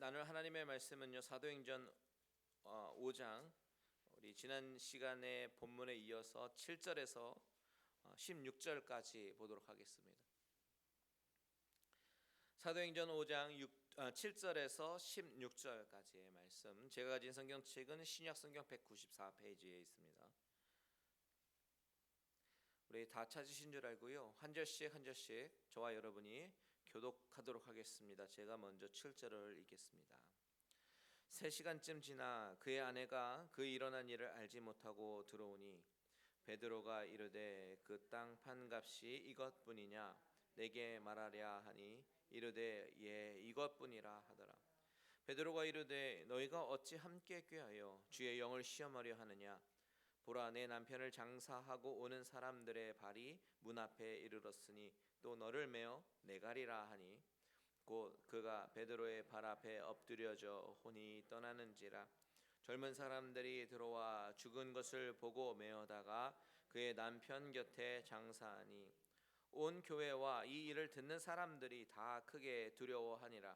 나눌 하나님의 말씀은요, 사도행전 5장 우리 지난 시간에 본문에 이어서 7절에서 16절까지 보도록 하겠습니다. 사도행전 5장 7절에서 16절까지의 말씀, 제가 가진 성경책은 신약성경 194페이지에 있습니다. 우리 다 찾으신 줄 알고요, 한 절씩 저와 여러분이 교독하도록 하겠습니다. 제가 먼저 7절을 읽겠습니다. 3시간쯤 지나 그의 아내가 그 일어난 일을 알지 못하고 들어오니 베드로가 이르되 그 땅 판값이 이것뿐이냐 내게 말하랴 하니 이르되 예 이것뿐이라 하더라. 베드로가 이르되 너희가 어찌 함께 꾀하여 주의 영을 시험하려 하느냐. 보라 내 남편을 장사하고 오는 사람들의 발이 문 앞에 이르렀으니 또 너를 메어 내가리라 하니 곧 그가 베드로의 발 앞에 엎드려져 혼이 떠나는지라. 젊은 사람들이 들어와 죽은 것을 보고 메어다가 그의 남편 곁에 장사하니 온 교회와 이 일을 듣는 사람들이 다 크게 두려워하니라.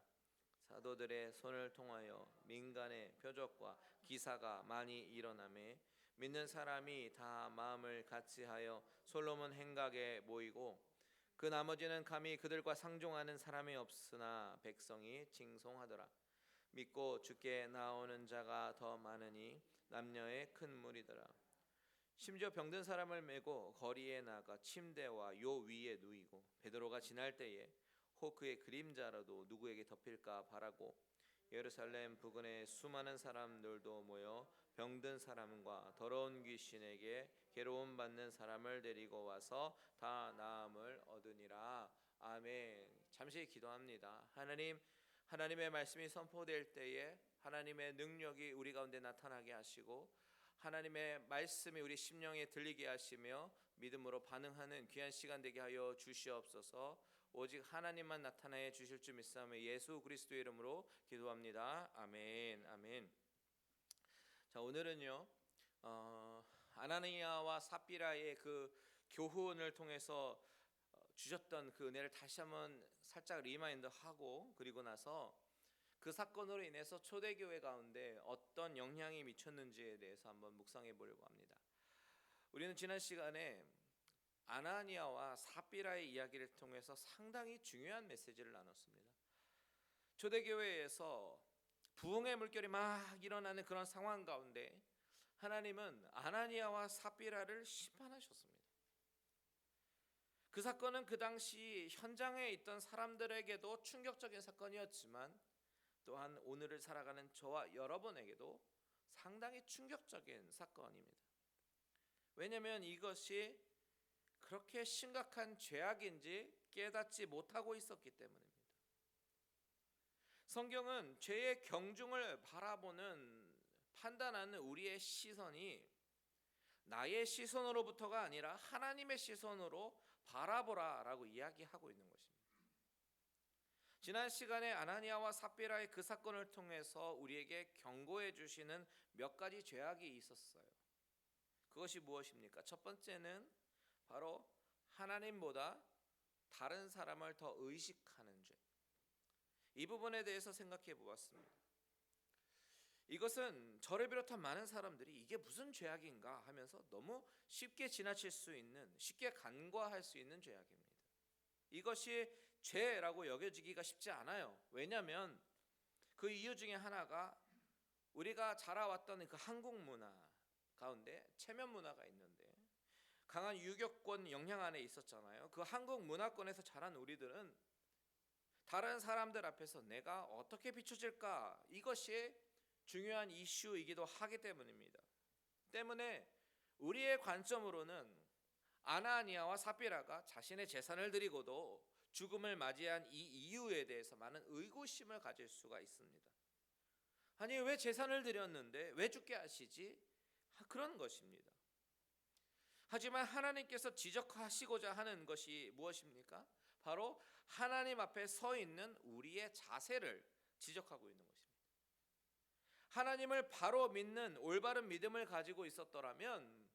사도들의 손을 통하여 민간의 표적과 기사가 많이 일어나매 믿는 사람이 다 마음을 같이하여 솔로몬 행각에 모이고 그 나머지는 감히 그들과 상종하는 사람이 없으나 백성이 징송하더라. 믿고 주께 나오는 자가 더 많으니 남녀의 큰 무리더라. 심지어 병든 사람을 메고 거리에 나가 침대와 요 위에 누이고 베드로가 지날 때에 혹 그의 그림자라도 누구에게 덮일까 바라고 예루살렘 부근에 수많은 사람들도 모여 병든 사람과 더러운 귀신에게 괴로움 받는 사람을 데리고 와서 다 나음을 얻으니라. 아멘. 잠시 기도합니다. 하나님의 말씀이 선포될 때에 하나님의 능력이 우리 가운데 나타나게 하시고 하나님의 말씀이 우리 심령에 들리게 하시며 믿음으로 반응하는 귀한 시간 되게 하여 주시옵소서. 오직 하나님만 나타내 주실 줄 믿사오며 예수 그리스도의 이름으로 기도합니다. 아멘. 아멘. 자, 오늘은요 아나니아와 삽비라의 그 교훈을 통해서 주셨던 그 은혜를 다시 한번 살짝 리마인드하고, 그리고 나서 그 사건으로 인해서 초대교회 가운데 어떤 영향이 미쳤는지에 대해서 한번 묵상해 보려고 합니다. 우리는 지난 시간에 아나니아와 삽비라의 이야기를 통해서 상당히 중요한 메시지를 나눴습니다. 초대교회에서 부흥의 물결이 막 일어나는 그런 상황 가운데 하나님은 아나니아와 삽비라를 심판하셨습니다. 그 사건은 그 당시 현장에 있던 사람들에게도 충격적인 사건이었지만 또한 오늘을 살아가는 저와 여러분에게도 상당히 충격적인 사건입니다. 왜냐하면 이것이 그렇게 심각한 죄악인지 깨닫지 못하고 있었기 때문입니다. 성경은 죄의 경중을 바라보는 판단하는 우리의 시선이 나의 시선으로부터가 아니라 하나님의 시선으로 바라보라라고 이야기하고 있는 것입니다. 지난 시간에 아나니아와 삽비라의 그 사건을 통해서 우리에게 경고해 주시는 몇 가지 죄악이 있었어요. 그것이 무엇입니까? 첫 번째는 바로 하나님보다 다른 사람을 더 의식하는 죄. 이 부분에 대해서 생각해 보았습니다. 이것은 저를 비롯한 많은 사람들이 이게 무슨 죄악인가 하면서 너무 쉽게 지나칠 수 있는, 쉽게 간과할 수 있는 죄악입니다. 이것이 죄라고 여겨지기가 쉽지 않아요. 왜냐하면 그 이유 중에 하나가 우리가 자라왔던 그 한국 문화 가운데 체면 문화가 있는데 강한 유교권 영향 안에 있었잖아요. 그 한국 문화권에서 자란 우리들은 다른 사람들 앞에서 내가 어떻게 비춰질까, 이것이 중요한 이슈이기도 하기 때문입니다. 때문에 우리의 관점으로는 아나니아와 삽비라가 자신의 재산을 드리고도 죽음을 맞이한 이 이유에 대해서 많은 의구심을 가질 수가 있습니다. 아니 왜 재산을 드렸는데 왜 죽게 하시지? 그런 것입니다. 하지만 하나님께서 지적하시고자 하는 것이 무엇입니까? 바로 하나님 앞에 서 있는 우리의 자세를 지적하고 있는 것입니다. 하나님을 바로 믿는 올바른 믿음을 가지고 있었더라면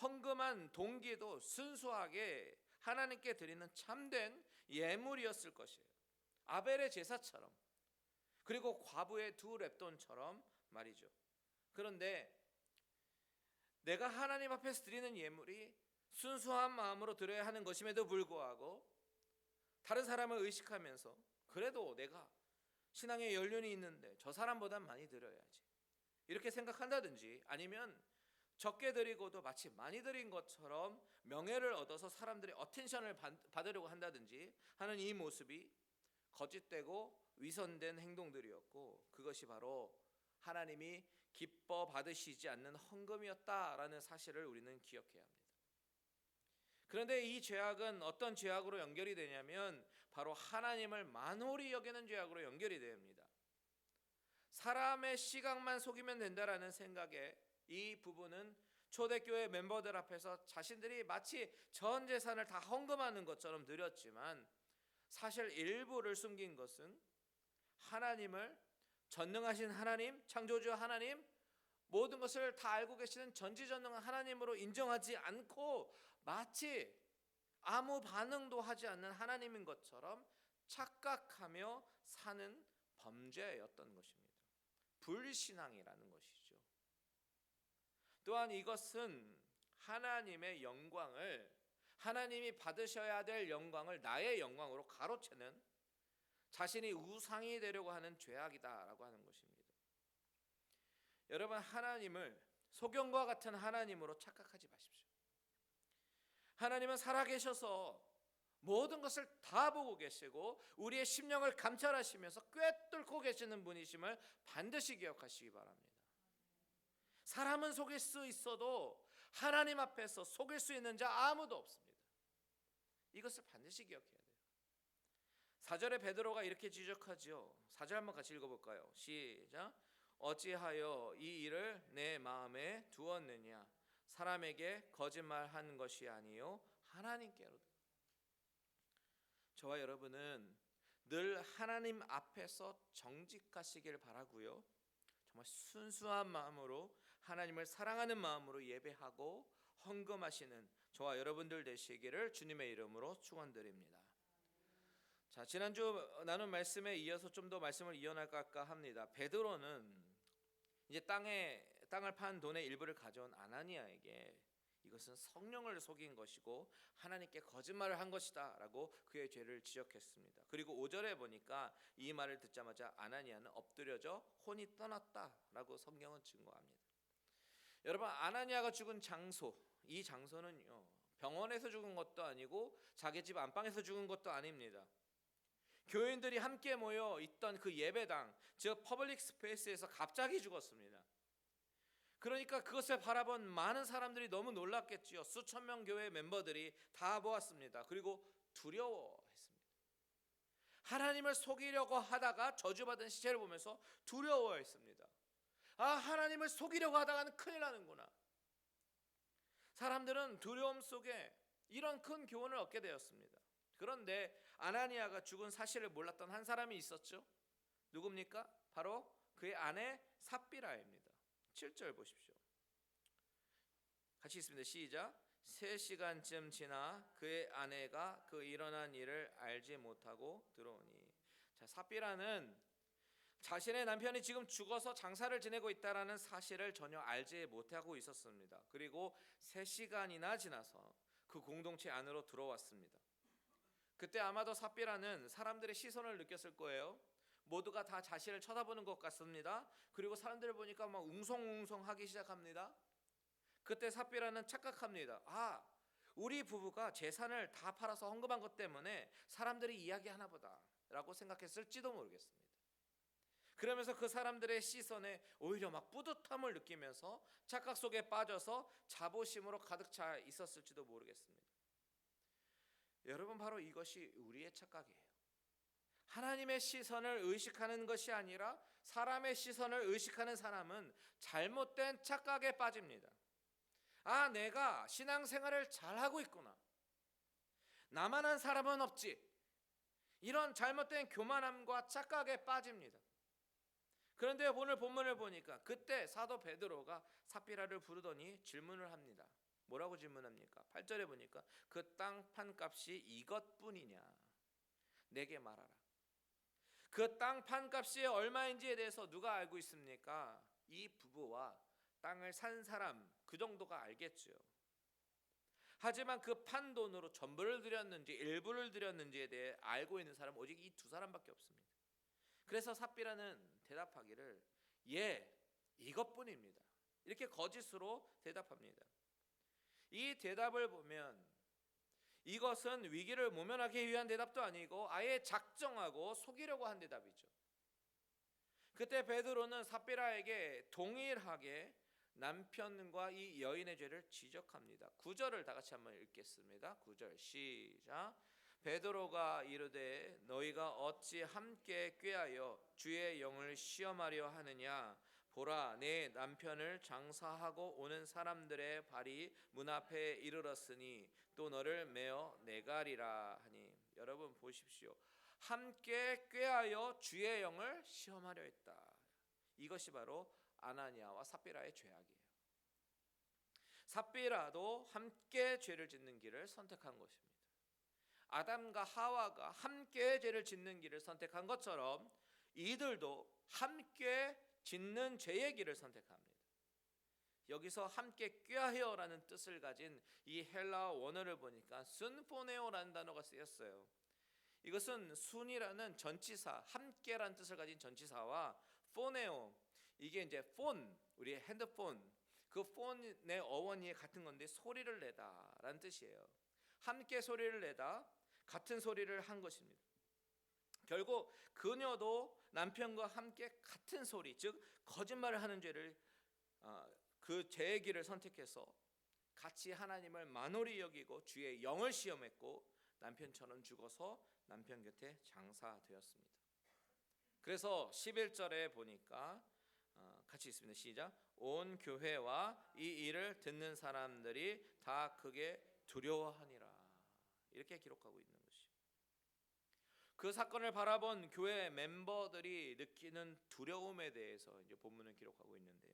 헌금한 동기도 순수하게 하나님께 드리는 참된 예물이었을 것이에요. 아벨의 제사처럼 그리고 과부의 두 렙돈처럼 말이죠. 그런데 내가 하나님 앞에서 드리는 예물이 순수한 마음으로 드려야 하는 것임에도 불구하고 다른 사람을 의식하면서 그래도 내가 신앙에 연륜이 있는데 저 사람보단 많이 드려야지 이렇게 생각한다든지, 아니면 적게 드리고도 마치 많이 드린 것처럼 명예를 얻어서 사람들의 어텐션을 받으려고 한다든지 하는 이 모습이 거짓되고 위선된 행동들이었고, 그것이 바로 하나님이 기뻐 받으시지 않는 헌금이었다라는 사실을 우리는 기억해야 합니다. 그런데 이 죄악은 어떤 죄악으로 연결이 되냐면 바로 하나님을 만홀히 여기는 죄악으로 연결이 됩니다. 사람의 시각만 속이면 된다라는 생각에 이 부부는 초대교회 멤버들 앞에서 자신들이 마치 전 재산을 다 헌금하는 것처럼 드렸지만 사실 일부를 숨긴 것은 하나님을, 전능하신 하나님, 창조주 하나님, 모든 것을 다 알고 계시는 전지전능한 하나님으로 인정하지 않고 마치 아무 반응도 하지 않는 하나님인 것처럼 착각하며 사는 범죄였던 것입니다. 불신앙이라는 것이죠. 또한 이것은 하나님의 영광을, 하나님이 받으셔야 될 영광을 나의 영광으로 가로채는, 자신이 우상이 되려고 하는 죄악이다라고 하는 것입니다. 여러분, 하나님을 소경과 같은 하나님으로 착각하지 마십시오. 하나님은 살아계셔서 모든 것을 다 보고 계시고 우리의 심령을 감찰하시면서 꿰뚫고 계시는 분이심을 반드시 기억하시기 바랍니다. 사람은 속일 수 있어도 하나님 앞에서 속일 수 있는 자 아무도 없습니다. 이것을 반드시 기억해야 돼요. 4절에 베드로가 이렇게 지적하죠. 4절 한번 같이 읽어볼까요? 시작. 어찌하여 이 일을 내 마음에 두었느냐? 사람에게 거짓말한 것이 아니요 하나님께로다. 저와 여러분은 늘 하나님 앞에서 정직하시길 바라고요, 정말 순수한 마음으로 하나님을 사랑하는 마음으로 예배하고 헌금하시는 저와 여러분들 되시기를 주님의 이름으로 축원드립니다. 자, 지난주 나눈 말씀에 이어서 좀 더 말씀을 이어나갈까 합니다. 베드로는 이제 땅을 판 돈의 일부를 가져온 아나니아에게 이것은 성령을 속인 것이고 하나님께 거짓말을 한 것이다 라고 그의 죄를 지적했습니다. 그리고 5절에 보니까 이 말을 듣자마자 아나니아는 엎드려져 혼이 떠났다 라고 성경은 증거합니다. 여러분, 아나니아가 죽은 장소, 이 장소는요 병원에서 죽은 것도 아니고 자기 집 안방에서 죽은 것도 아닙니다. 교인들이 함께 모여 있던 그 예배당, 즉 퍼블릭 스페이스에서 갑자기 죽었습니다. 그러니까 그것을 바라본 많은 사람들이 너무 놀랐겠지요. 수천 명 교회 멤버들이 다 모았습니다. 그리고 두려워했습니다. 하나님을 속이려고 하다가 저주받은 시체를 보면서 두려워했습니다. 아, 하나님을 속이려고 하다가는 큰일 나는구나. 사람들은 두려움 속에 이런 큰 교훈을 얻게 되었습니다. 그런데 아나니아가 죽은 사실을 몰랐던 한 사람이 있었죠. 누굽니까? 바로 그의 아내 삽비라입니다. 7절 보십시오. 같이 있습니다. 시작. 3시간쯤 지나 그의 아내가 그 일어난 일을 알지 못하고 들어오니. 자, 삽비라는 자신의 남편이 지금 죽어서 장사를 지내고 있다라는 사실을 전혀 알지 못하고 있었습니다. 그리고 3시간이나 지나서 그 공동체 안으로 들어왔습니다. 그때 아마도 삽비라는 사람들의 시선을 느꼈을 거예요. 모두가 다 자신을 쳐다보는 것 같습니다. 그리고 사람들을 보니까 막 웅성웅성하기 시작합니다. 그때 삽비라는 착각합니다. 아, 우리 부부가 재산을 다 팔아서 헌금한 것 때문에 사람들이 이야기하나 보다 라고 생각했을지도 모르겠습니다. 그러면서 그 사람들의 시선에 오히려 막 뿌듯함을 느끼면서 착각 속에 빠져서 자부심으로 가득 차 있었을지도 모르겠습니다. 여러분, 바로 이것이 우리의 착각이에요. 하나님의 시선을 의식하는 것이 아니라 사람의 시선을 의식하는 사람은 잘못된 착각에 빠집니다. 아, 내가 신앙생활을 잘하고 있구나, 나만한 사람은 없지, 이런 잘못된 교만함과 착각에 빠집니다. 그런데 오늘 본문을 보니까 그때 사도 베드로가 삽비라를 부르더니 질문을 합니다. 뭐라고 질문합니까? 8절에 보니까 그 땅 판값이 이것뿐이냐? 내게 말하라. 그 땅 판값이 얼마인지에 대해서 누가 알고 있습니까? 이 부부와 땅을 산 사람 그 정도가 알겠죠. 하지만 그 판 돈으로 전부를 드렸는지 일부를 드렸는지에 대해 알고 있는 사람은 오직 이 두 사람밖에 없습니다. 그래서 삽비라는 대답하기를 예, 이것뿐입니다. 이렇게 거짓으로 대답합니다. 이 대답을 보면 이것은 위기를 모면하기 위한 대답도 아니고 아예 작정하고 속이려고 한 대답이죠. 그때 베드로는 삽비라에게 동일하게 남편과 이 여인의 죄를 지적합니다. 9절을 다 같이 한번 읽겠습니다. 9절 시작. 베드로가 이르되 너희가 어찌 함께 꾀하여 주의 영을 시험하려 하느냐. 보라, 내 남편을 장사하고 오는 사람들의 발이 문 앞에 이르렀으니 또 너를 메어 내가리라 하니. 여러분 보십시오. 함께 꾀하여 주의 영을 시험하려 했다. 이것이 바로 아나니아와 삽비라의 죄악이에요. 삽비라도 함께 죄를 짓는 길을 선택한 것입니다. 아담과 하와가 함께 죄를 짓는 길을 선택한 것처럼 이들도 함께 짓는 죄의 길을 선택합니다. 여기서 함께 꾀하여라는 뜻을 가진 이 헬라어 원어를 보니까 순포네오라는 단어가 쓰였어요. 이것은 순이라는 전치사, 함께라는 뜻을 가진 전치사와 포네오, 이게 이제 폰, 우리 핸드폰, 그 폰의 어원이 같은 건데 소리를 내다라는 뜻이에요. 함께 소리를 내다, 같은 소리를 한 것입니다. 결국 그녀도 남편과 함께 같은 소리, 즉 거짓말을 하는 죄를 그 죄의 길을 선택해서 같이 하나님을 만홀히 여기고 주의 영을 시험했고 남편처럼 죽어서 남편 곁에 장사되었습니다. 그래서 11절에 보니까 같이 있습니다. 시작. 온 교회와 이 일을 듣는 사람들이 다 크게 두려워하니라. 이렇게 기록하고 있는 것이. 그 사건을 바라본 교회 멤버들이 느끼는 두려움에 대해서 이제 본문을 기록하고 있는데요.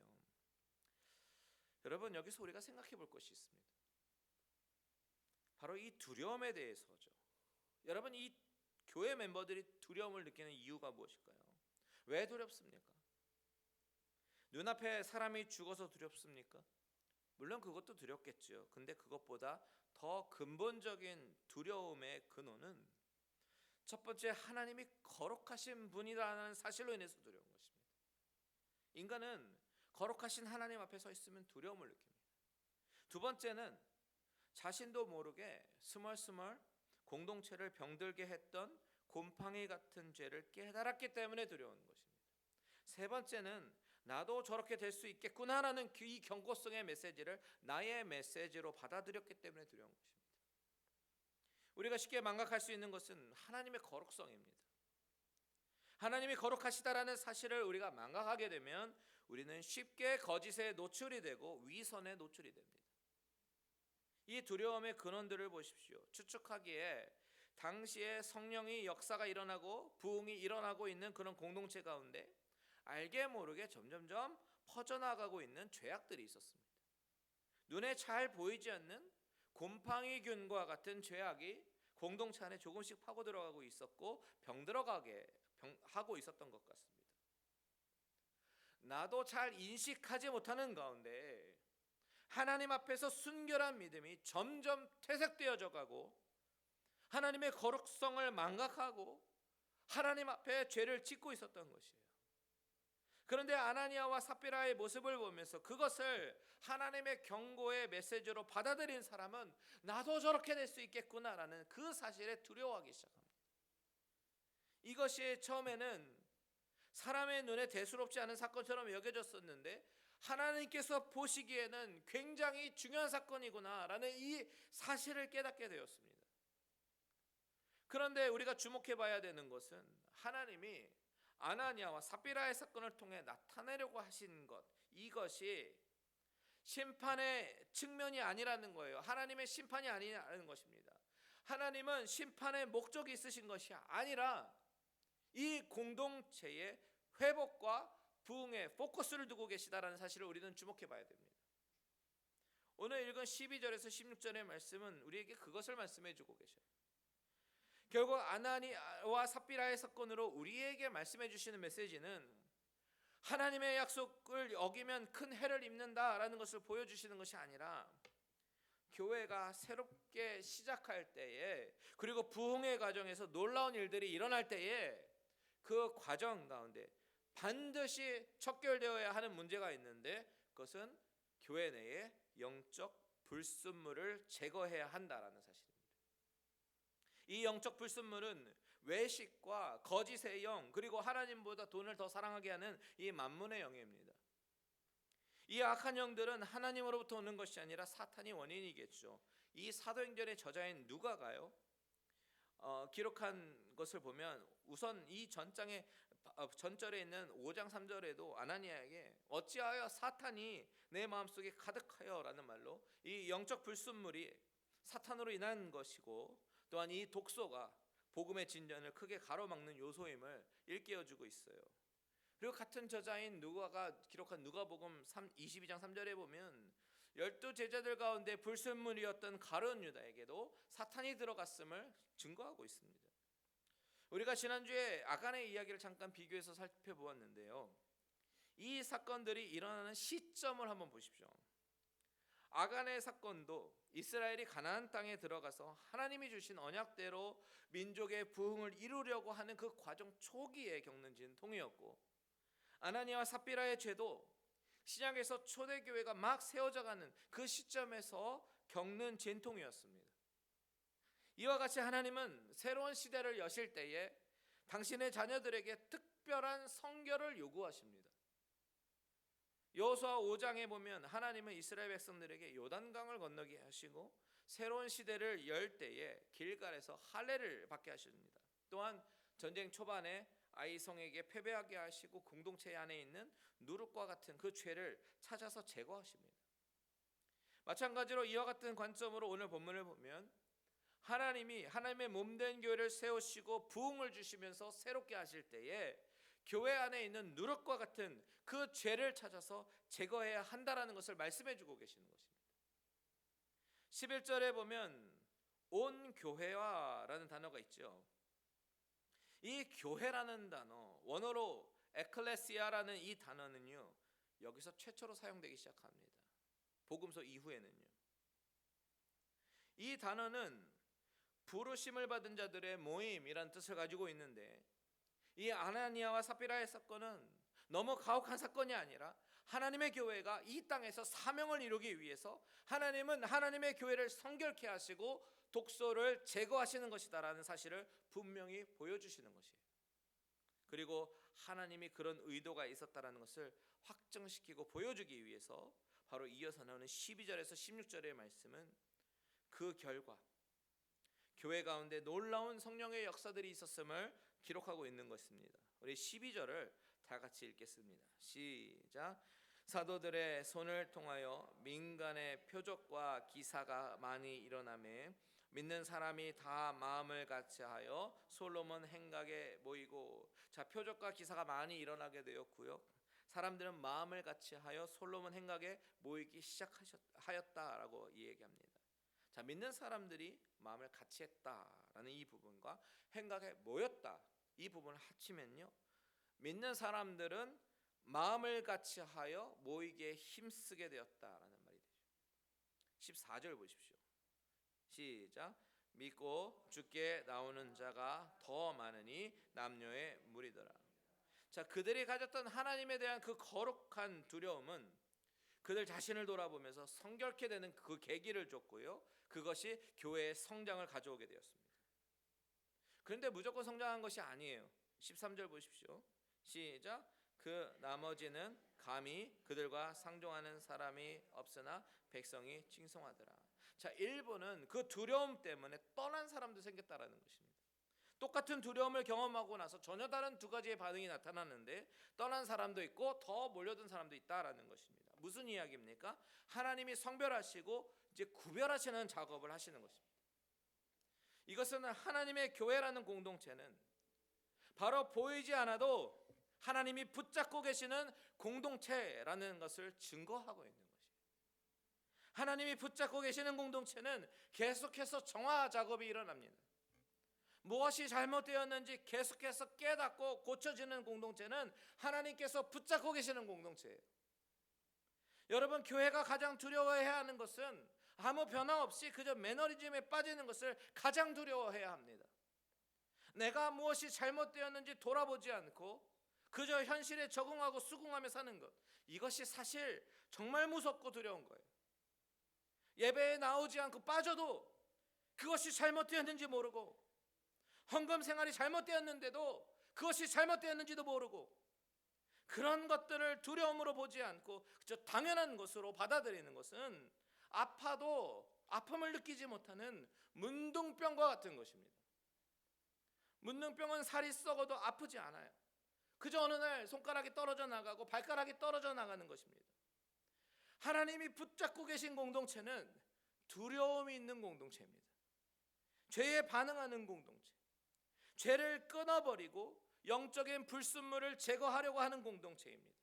여러분 여기서 우리가 생각해 볼 것이 있습니다. 바로 이 두려움에 대해서죠. 여러분 이 교회 멤버들이 두려움을 느끼는 이유가 무엇일까요? 왜 두렵습니까? 눈앞에 사람이 죽어서 두렵습니까? 물론 그것도 두렵겠죠. 근데 그것보다 더 근본적인 두려움의 근원은 첫 번째 하나님이 거룩하신 분이라는 사실로 인해서 두려운 것입니다. 인간은 거룩하신 하나님 앞에 서 있으면 두려움을 느낍니다. 두 번째는 자신도 모르게 스멀스멀 공동체를 병들게 했던 곰팡이 같은 죄를 깨달았기 때문에 두려운 것입니다. 세 번째는 나도 저렇게 될 수 있겠구나라는 이 경고성의 메시지를 나의 메시지로 받아들였기 때문에 두려운 것입니다. 우리가 쉽게 망각할 수 있는 것은 하나님의 거룩성입니다. 하나님이 거룩하시다라는 사실을 우리가 망각하게 되면 우리는 쉽게 거짓에 노출이 되고 위선에 노출이 됩니다. 이 두려움의 근원들을 보십시오. 추측하기에 당시에 성령의 역사가 일어나고 부흥이 일어나고 있는 그런 공동체 가운데 알게 모르게 점점점 퍼져나가고 있는 죄악들이 있었습니다. 눈에 잘 보이지 않는 곰팡이균과 같은 죄악이 공동체 안에 조금씩 파고 들어가고 있었고 병들어가게 하고 있었던 것 같습니다. 나도 잘 인식하지 못하는 가운데 하나님 앞에서 순결한 믿음이 점점 퇴색되어져 가고 하나님의 거룩성을 망각하고 하나님 앞에 죄를 짓고 있었던 것이에요. 그런데 아나니아와 삽비라의 모습을 보면서 그것을 하나님의 경고의 메시지로 받아들인 사람은 나도 저렇게 될 수 있겠구나라는 그 사실에 두려워하기 시작합니다. 이것이 처음에는 사람의 눈에 대수롭지 않은 사건처럼 여겨졌었는데 하나님께서 보시기에는 굉장히 중요한 사건이구나라는 이 사실을 깨닫게 되었습니다. 그런데 우리가 주목해 봐야 되는 것은 하나님이 아나니아와 삽비라의 사건을 통해 나타내려고 하신 것, 이것이 심판의 측면이 아니라는 거예요. 하나님의 심판이 아니라는 것입니다. 하나님은 심판의 목적이 있으신 것이 아니라 이 공동체의 회복과 부흥에 포커스를 두고 계시다라는 사실을 우리는 주목해 봐야 됩니다. 오늘 읽은 12절에서 16절의 말씀은 우리에게 그것을 말씀해 주고 계셔요. 결국 아나니아와 삽비라의 사건으로 우리에게 말씀해 주시는 메시지는 하나님의 약속을 어기면 큰 해를 입는다라는 것을 보여주시는 것이 아니라, 교회가 새롭게 시작할 때에, 그리고 부흥의 과정에서 놀라운 일들이 일어날 때에 그 과정 가운데 반드시 척결되어야 하는 문제가 있는데, 그것은 교회 내에 영적 불순물을 제거해야 한다라는 사실입니다. 이 영적 불순물은 외식과 거짓의 영, 그리고 하나님보다 돈을 더 사랑하게 하는 이 만문의 영입니다. 이 악한 영들은 하나님으로부터 오는 것이 아니라 사탄이 원인이겠죠. 이 사도행전의 저자인 누가가요, 기록한 것을 보면 우선 이 전절에 있는 5장 3절에도 아나니아에게 어찌하여 사탄이 내 마음속에 가득하여 라는 말로 이 영적 불순물이 사탄으로 인한 것이고, 또한 이 독소가 복음의 진전을 크게 가로막는 요소임을 일깨워주고 있어요. 그리고 같은 저자인 누가가 기록한 누가복음 22장 3절에 보면 12 제자들 가운데 불순물이었던 가룟 유다에게도 사탄이 들어갔음을 증거하고 있습니다. 우리가 지난주에 아간의 이야기를 잠깐 비교해서 살펴보았는데요, 이 사건들이 일어나는 시점을 한번 보십시오. 아간의 사건도 이스라엘이 가나안 땅에 들어가서 하나님이 주신 언약대로 민족의 부흥을 이루려고 하는 그 과정 초기에 겪는 진통이었고, 아나니아와 삽비라의 죄도 신약에서 초대교회가 막 세워져가는 그 시점에서 겪는 진통이었습니다. 이와 같이 하나님은 새로운 시대를 여실 때에 당신의 자녀들에게 특별한 성결을 요구하십니다. 여호수아 5장에 보면 하나님은 이스라엘 백성들에게 요단강을 건너게 하시고 새로운 시대를 열 때에 길갈에서 할례를 받게 하십니다. 또한 전쟁 초반에 아이성에게 패배하게 하시고 공동체 안에 있는 누룩과 같은 그 죄를 찾아서 제거하십니다. 마찬가지로 이와 같은 관점으로 오늘 본문을 보면 하나님이 하나님의 몸된 교회를 세우시고 부흥을 주시면서 새롭게 하실 때에 교회 안에 있는 누룩과 같은 그 죄를 찾아서 제거해야 한다라는 것을 말씀해 주고 계시는 것입니다. 11절에 보면 온 교회와라는 단어가 있죠. 이 교회라는 단어, 원어로 에클레시아라는 이 단어는요, 여기서 최초로 사용되기 시작합니다. 복음서 이후에는요. 이 단어는 부르심을 받은 자들의 모임이란 뜻을 가지고 있는데, 이 아나니아와 삽비라의 사건은 너무 가혹한 사건이 아니라 하나님의 교회가 이 땅에서 사명을 이루기 위해서 하나님은 하나님의 교회를 성결케 하시고 독소를 제거하시는 것이다라는 사실을 분명히 보여주시는 것이에요. 그리고 하나님이 그런 의도가 있었다라는 것을 확정시키고 보여주기 위해서 바로 이어서 나오는 12절에서 16절의 말씀은 그 결과 교회 가운데 놀라운 성령의 역사들이 있었음을 기록하고 있는 것입니다. 우리 12절을 다 같이 읽겠습니다. 시작. 사도들의 손을 통하여 민간의 표적과 기사가 많이 일어나매 믿는 사람이 다 마음을 같이하여 솔로몬 행각에 모이고, 자, 표적과 기사가 많이 일어나게 되었고요, 사람들은 마음을 같이하여 솔로몬 행각에 모이기 시작하였다라고 이야기합니다. 자, 믿는 사람들이 마음을 같이했다라는 이 부분과 행각에 모였다 이 부분을 합치면요, 믿는 사람들은 마음을 같이하여 모이기에 힘쓰게 되었다라는 말이 되죠. 14절 보십시오. 시작. 믿고 주께 나오는 자가 더 많으니 남녀의 무리더라. 자, 그들이 가졌던 하나님에 대한 그 거룩한 두려움은 그들 자신을 돌아보면서 성결케 되는 그 계기를 줬고요, 그것이 교회의 성장을 가져오게 되었습니다. 그런데 무조건 성장한 것이 아니에요. 13절 보십시오. 시작. 그 나머지는 감히 그들과 상종하는 사람이 없으나 백성이 칭송하더라. 자, 일부는 그 두려움 때문에 떠난 사람도 생겼다라는 것입니다. 똑같은 두려움을 경험하고 나서 전혀 다른 두 가지의 반응이 나타나는데, 떠난 사람도 있고 더 몰려든 사람도 있다라는 것입니다. 무슨 이야기입니까? 하나님이 성별하시고 이제 구별하시는 작업을 하시는 것입니다. 이것은 하나님의 교회라는 공동체는 바로 보이지 않아도 하나님이 붙잡고 계시는 공동체라는 것을 증거하고 있는 것이에요. 하나님이 붙잡고 계시는 공동체는 계속해서 정화 작업이 일어납니다. 무엇이 잘못되었는지 계속해서 깨닫고 고쳐지는 공동체는 하나님께서 붙잡고 계시는 공동체예요. 여러분, 교회가 가장 두려워해야 하는 것은 아무 변화 없이 그저 매너리즘에 빠지는 것을 가장 두려워해야 합니다. 내가 무엇이 잘못되었는지 돌아보지 않고 그저 현실에 적응하고 수긍하며 사는 것, 이것이 사실 정말 무섭고 두려운 거예요. 예배에 나오지 않고 빠져도 그것이 잘못되었는지 모르고, 헌금 생활이 잘못되었는데도 그것이 잘못되었는지도 모르고, 그런 것들을 두려움으로 보지 않고 그저 당연한 것으로 받아들이는 것은 아파도 아픔을 느끼지 못하는 문둥병과 같은 것입니다. 문둥병은 살이 썩어도 아프지 않아요. 그저 어느 날 손가락이 떨어져 나가고 발가락이 떨어져 나가는 것입니다. 하나님이 붙잡고 계신 공동체는 두려움이 있는 공동체입니다. 죄에 반응하는 공동체, 죄를 끊어버리고 영적인 불순물을 제거하려고 하는 공동체입니다.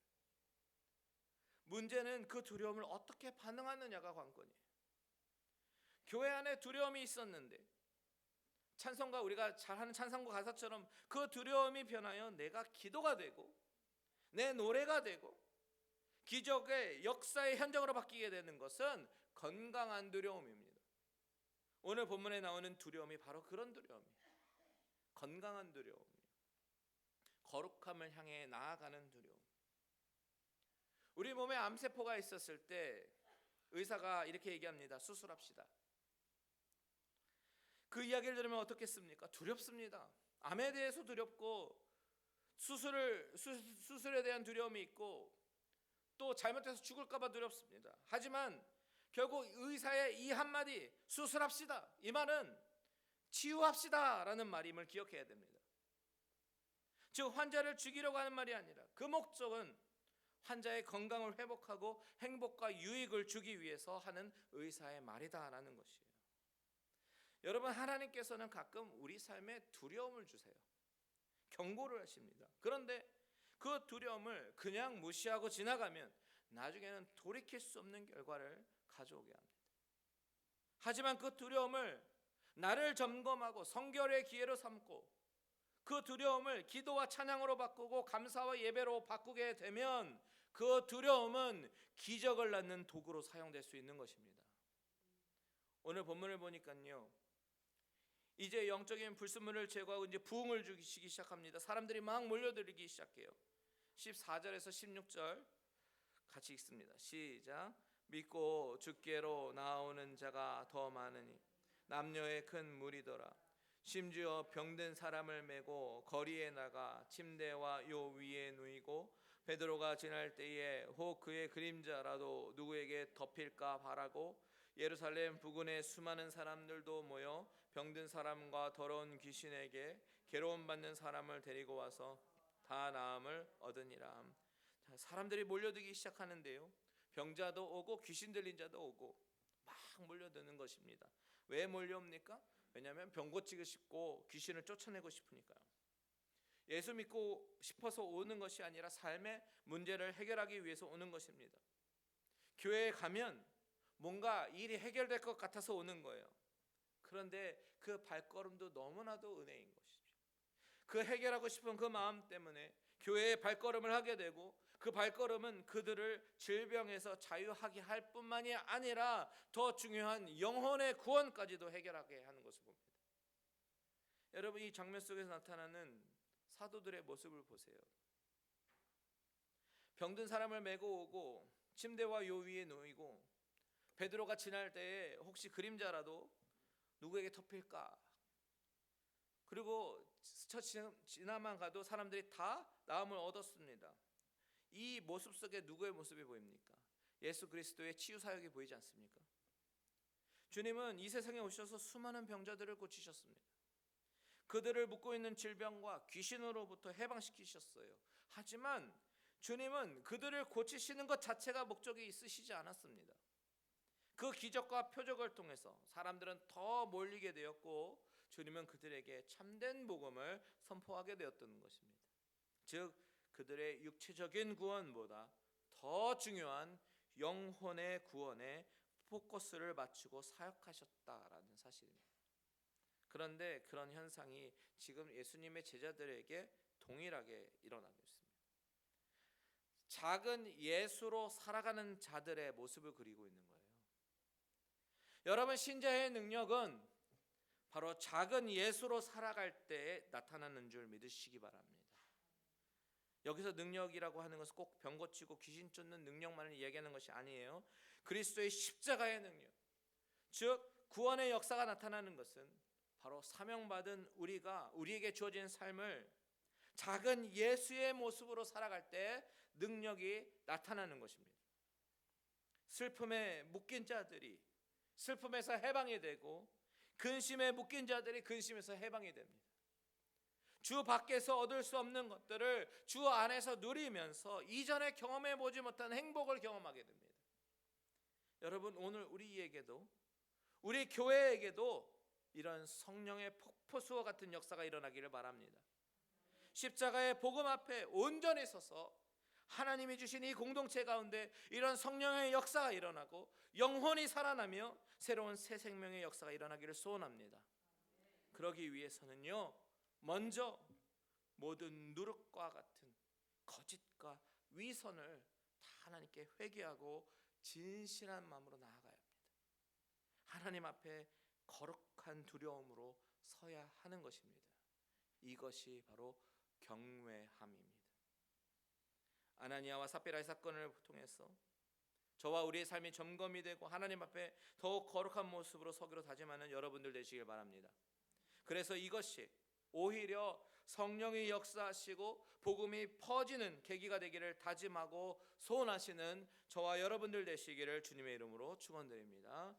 문제는 그 두려움을 어떻게 반응하느냐가 관건이에요. 교회 안에 두려움이 있었는데 찬송가, 우리가 잘하는 찬송가 가사처럼 그 두려움이 변하여 내가 기도가 되고 내 노래가 되고 기적의 역사의 현장으로 바뀌게 되는 것은 건강한 두려움입니다. 오늘 본문에 나오는 두려움이 바로 그런 두려움이에요. 건강한 두려움이에요. 거룩함을 향해 나아가는 두려움. 우리 몸에 암세포가 있었을 때 의사가 이렇게 얘기합니다. 수술합시다. 그 이야기를 들으면 어떻겠습니까? 두렵습니다. 암에 대해서 두렵고 수술에 대한 두려움이 있고 또 잘못해서 죽을까 봐 두렵습니다. 하지만 결국 의사의 이 한마디, 수술합시다, 이 말은 치유합시다 라는 말임을 기억해야 됩니다. 즉 환자를 죽이려고 하는 말이 아니라 그 목적은 환자의 건강을 회복하고 행복과 유익을 주기 위해서 하는 의사의 말이다라는 것이에요. 여러분, 하나님께서는 가끔 우리 삶에 두려움을 주세요. 경고를 하십니다. 그런데 그 두려움을 그냥 무시하고 지나가면 나중에는 돌이킬 수 없는 결과를 가져오게 합니다. 하지만 그 두려움을 나를 점검하고 성결의 기회로 삼고 그 두려움을 기도와 찬양으로 바꾸고 감사와 예배로 바꾸게 되면 그 두려움은 기적을 낳는 도구로 사용될 수 있는 것입니다. 오늘 본문을 보니까요, 이제 영적인 불순물을 제거하고 이제 부흥을 주시기 시작합니다. 사람들이 막 몰려들기 시작해요. 14절에서 16절 같이 읽습니다. 시작. 믿고 주께로 나오는 자가 더 많으니 남녀의 큰 무리더라. 심지어 병든 사람을 메고 거리에 나가 침대와 요 위에 누이고 베드로가 지날 때에 혹 그의 그림자라도 누구에게 덮일까 바라고 예루살렘 부근에 수많은 사람들도 모여 병든 사람과 더러운 귀신에게 괴로움 받는 사람을 데리고 와서 다 나음을 얻으니라. 사람들이 몰려들기 시작하는데요, 병자도 오고 귀신 들린 자도 오고 막 몰려드는 것입니다. 왜 몰려옵니까? 왜냐하면 병 고치고 싶고 귀신을 쫓아내고 싶으니까요. 예수 믿고 싶어서 오는 것이 아니라 삶의 문제를 해결하기 위해서 오는 것입니다. 교회에 가면 뭔가 일이 해결될 것 같아서 오는 거예요. 그런데 그 발걸음도 너무나도 은혜인 것이죠. 그 해결하고 싶은 그 마음 때문에 교회에 발걸음을 하게 되고 그 발걸음은 그들을 질병에서 자유하게 할 뿐만이 아니라 더 중요한 영혼의 구원까지도 해결하게 하는 것을 봅니다. 여러분, 이 장면 속에서 나타나는 사도들의 모습을 보세요. 병든 사람을 메고 오고 침대와 요 위에 놓이고 베드로가 지날 때에 혹시 그림자라도 누구에게 덮일까? 그리고 스쳐 지나만 가도 사람들이 다 나음을 얻었습니다. 이 모습 속에 누구의 모습이 보입니까? 예수 그리스도의 치유 사역이 보이지 않습니까? 주님은 이 세상에 오셔서 수많은 병자들을 고치셨습니다. 그들을 묶고 있는 질병과 귀신으로부터 해방시키셨어요. 하지만 주님은 그들을 고치시는 것 자체가 목적이 있으시지 않았습니다. 그 기적과 표적을 통해서 사람들은 더 몰리게 되었고 주님은 그들에게 참된 복음을 선포하게 되었던 것입니다. 즉 그들의 육체적인 구원보다 더 중요한 영혼의 구원에 포커스를 맞추고 사역하셨다라는 사실입니다. 그런데 그런 현상이 지금 예수님의 제자들에게 동일하게 일어나고 있습니다. 작은 예수로 살아가는 자들의 모습을 그리고 있는 거예요. 여러분, 신자의 능력은 바로 작은 예수로 살아갈 때 나타나는 줄 믿으시기 바랍니다. 여기서 능력이라고 하는 것은 꼭 병 고치고 귀신 쫓는 능력만을 이야기하는 것이 아니에요. 그리스도의 십자가의 능력, 즉 구원의 역사가 나타나는 것은 바로 사명받은 우리에게 주어진 삶을 작은 예수의 모습으로 살아갈 때 능력이 나타나는 것입니다. 슬픔에 묶인 자들이 슬픔에서 해방이 되고, 근심에 묶인 자들이 근심에서 해방이 됩니다. 주 밖에서 얻을 수 없는 것들을 주 안에서 누리면서 이전에 경험해 보지 못한 행복을 경험하게 됩니다. 여러분, 오늘 우리에게도, 우리 교회에게도 이런 성령의 폭포수와 같은 역사가 일어나기를 바랍니다. 십자가의 복음 앞에 온전히 서서 하나님이 주신 이 공동체 가운데 이런 성령의 역사가 일어나고 영혼이 살아나며 새로운 새 생명의 역사가 일어나기를 소원합니다. 그러기 위해서는요, 먼저 모든 누룩과 같은 거짓과 위선을 다 하나님께 회개하고 진실한 마음으로 나아가야 합니다. 하나님 앞에 거룩한 두려움으로 서야 하는 것입니다. 이것이 바로 경외함입니다. 아나니아와 삽비라의 사건을 통해서 저와 우리의 삶이 점검이 되고 하나님 앞에 더욱 거룩한 모습으로 서기로 다짐하는 여러분들 되시길 바랍니다. 그래서 이것이 오히려 성령이 역사하시고 복음이 퍼지는 계기가 되기를 다짐하고 소원하시는 저와 여러분들 되시기를 주님의 이름으로 축원드립니다.